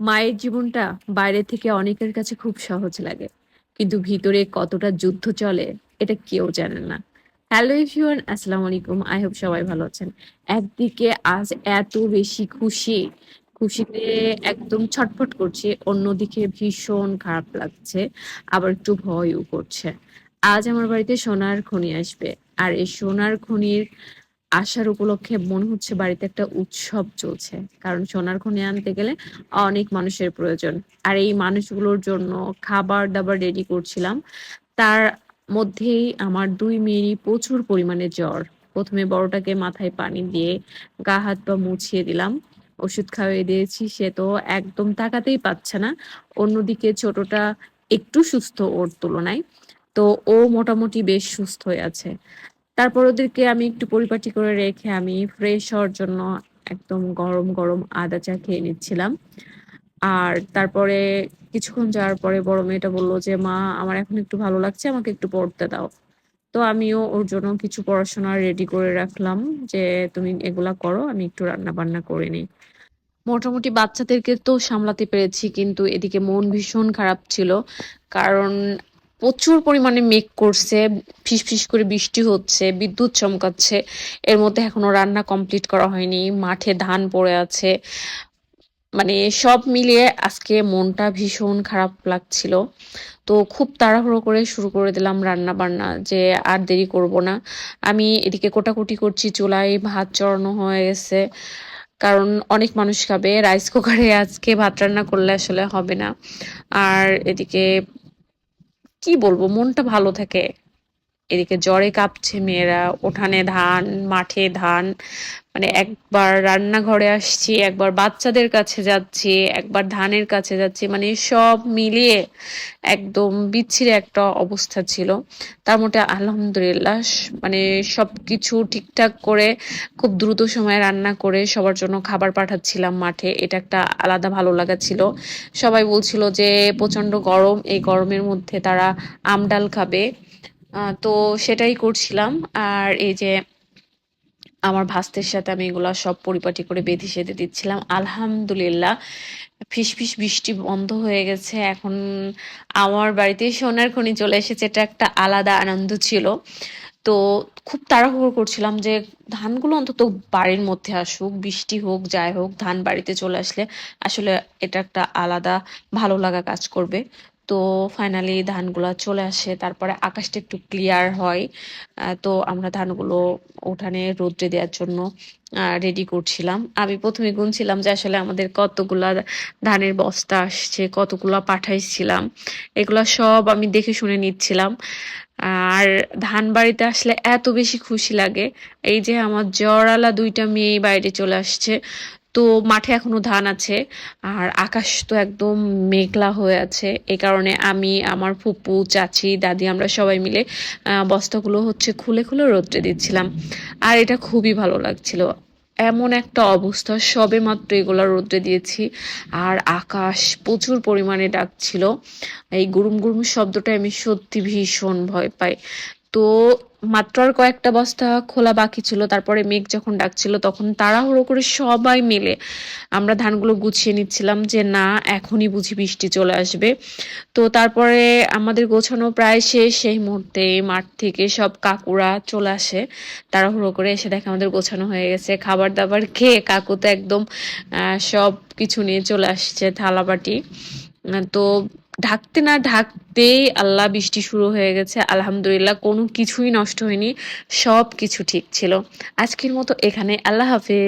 মায়ের জীবনটা বাইরে থেকে অনেকের কাছে খুব সহজ লাগে, কিন্তু ভিতরে কতটা যুদ্ধ চলে এটা কেউ জানে না। হ্যালো এভরিওয়ান, আসসালামু আলাইকুম। আই হোপ সবাই ভালো আছেন। একদিকে আজ এত বেশি খুশি, খুশিতে একদম ছটফট করছি, অন্যদিকে ভীষণ খারাপ লাগছে, আবার একটু ভয়ও করছে। আজ আমার বাড়িতে সোনার খনি আসবে, আর এই সোনার খনির আসার উপলক্ষে মনে হচ্ছে বাড়িতে একটা উৎসব চলছে। কারণ সোনার খনি আনতে গেলে অনেক মানুষের প্রয়োজন। আর এই মানুষগুলোর জন্য খাবার-দাবার রেডি করছিলাম। তার মধ্যেই আমার ২ মেয়েরই প্রচুর পরিমাণে জ্বর। ১ম এ বড়টাকে মাথায় পানি দিয়ে গা হাত পা মুছিয়ে দিলাম। ওষুধ খাইয়ে দিয়েছি, সে তো একদম তাকাতেই পাচ্ছে না। অন্যদিকে ছোটটা একটু সুস্থ ওর তুলনায়। তো ও মোটামুটি বেশ সুস্থ হয়ে আছে। তারপর ওদেরকে আমি একটু পরিপাটি করে রেখে আমি ফ্রেশ হওয়ার জন্য একদম গরম, গরম আদা চা খেয়ে নিচ্ছিলাম। আর তারপরে কিছুক্ষণ যাওয়ার পরে বড় মেয়েটা বলল যে, "মা, আমার এখন একটু ভালো লাগছে, আমাকে একটু পড়তে দাও।" তো আমিও ওর জন্য কিছু পড়াশোনা রেডি করে রাখলাম যে, "তুমি এগুলা করো, আমি একটু রান্না-বান্না করে নিই।" মোটামুটি বাচ্চাদেরকে তো সামলাতে পেরেছি, কিন্তু এদিকে মন ভীষণ খারাপ ছিল। কারণ প্রচুর পরিমাণে মেঘ করছে, ফিসফিস করে বৃষ্টি হচ্ছে, বিদ্যুৎ চমকাচ্ছে। এর মধ্যে এখনো রান্না কমপ্লিট করা হয়নি, মাঠে ধান পড়ে আছে। মানে সব মিলিয়ে আজকে মনটা ভীষণ খারাপ লাগছিল। তো খুব তাড়াহুড়ো করে শুরু করে দিলাম রান্না বান্না, যে আর দেরি করব না। আমি এদিকে কোটাকুটি করছি, চুলায় ভাত চড়ানো হয়ে গেছে। কারণ অনেক মানুষ খাবে, রাইস কুকারে আজকে ভাত রান্না করলে আসলে হবে না। আর এদিকে কি বলবো, মনটা ভালো থাকে। এদিকে জ্বরে কাঁপছে মেয়েরা, উঠানে ধান, মাঠে ধান। মানে একবার রান্নাঘরে আসছি, একবার বাচ্চাদের কাছে যাচ্ছি, একবার ধানের কাছে যাচ্ছি, মানে সব মিলিয়ে একদম বিচ্ছিরি একটা অবস্থা ছিল। তার মধ্যে আলহামদুলিল্লাহ মানে সবকিছু ঠিকঠাক করে খুব দ্রুত সময়ে রান্না করে সবার জন্য খাবার পাঠাচ্ছিলাম মাঠে। এটা একটা আলাদা ভালো লাগা ছিল। সবাই বলছিল যে প্রচন্ড গরম, এই গরমের মধ্যে তারা আম ডাল খাবে। তো সেটাই করছিলাম। আর এই যে আমার ভাস্তের সাথে আমি এগুলা সব পরিপাটি করে বেঁধে সেধে দিচ্ছিলাম। আলহামদুলিল্লাহ ফিসফিস বৃষ্টি বন্ধ হয়ে গেছে এখন। আমার বাড়িতে সোনার খনি চলে এসেছে, এটা একটা আলাদা আনন্দ ছিল। তো খুব তাড়াহুড়ো করছিলাম যে ধানগুলো অন্তত বাড়ির মধ্যে আসুক, বৃষ্টি হোক যাই হোক, ধান বাড়িতে চলে আসলে আসলে এটা একটা আলাদা ভালো লাগা কাজ করবে। তো ফাইনালি ধানগুলা চলে আসে, তারপরে আকাশটা একটু ক্লিয়ার হয়। তো আমরা ধানগুলো উঠানে রোদ্রে দেওয়ার জন্য রেডি করছিলাম। আমি প্রথমে গুনছিলাম যে আসলে আমাদের কতগুলা ধানের বস্তা আসছে, কতগুলা পাঠাইছিলাম, এগুলা সব আমি দেখে শুনে নিচ্ছিলাম। আর ধান বাড়িতে আসলে এত বেশি খুশি লাগে। এই যে আমার জ্বরওয়ালা ২টা মেয়ে বাইরে চলে আসছে। তো মাঠে এখনো ধান আছে, আর আকাশ তো একদম মেঘলা হয়ে আছে। এই কারণে আমি, আমার ফুপু, চাচি, দাদি আমরা সবাই মিলে বস্তাগুলো হচ্ছে খুলে খুলে রোদ্রে দিচ্ছিলাম। আর এটা খুবই ভালো লাগছিল। এমন একটা অবস্থা, সবে মাত্র এগুলা রোদ্রে দিয়েছি, আর আকাশ প্রচুর পরিমাণে ডাকছিল। এই গুরুম গুরুম শব্দটা আমি সত্যি ভীষণ ভয় পাই। তো মাত্র আর কয়েকটা বস্তা খোলা বাকি ছিল, তারপরে মেঘ যখন ডাকছিল তখন তাড়াহুড়ো করে সবাই মিলে আমরা ধানগুলো গুছিয়ে নিচ্ছিলাম যে না, এখনই বুঝি বৃষ্টি চলে আসবে। তো তারপরে আমাদের গোছানো প্রায় শেষ, সেই মুহূর্তে মাঠ থেকে সব কাকুরা চলে আসে। তাড়াহুড়ো করে এসে দেখে আমাদের গোছানো হয়ে গেছে। খাবার দাবার খেয়ে কাকু তো একদম সব কিছু নিয়ে চলে আসছে, থালাবাটি। তো ঢাকতে না ঢাকতেই আল্লাহ বৃষ্টি শুরু হয়ে গেছে। আলহামদুলিল্লাহ কোনো কিছুই নষ্ট হয়নি, সব কিছু ঠিক ছিল। আজকের মতো এখানে, আল্লাহ হাফেজ।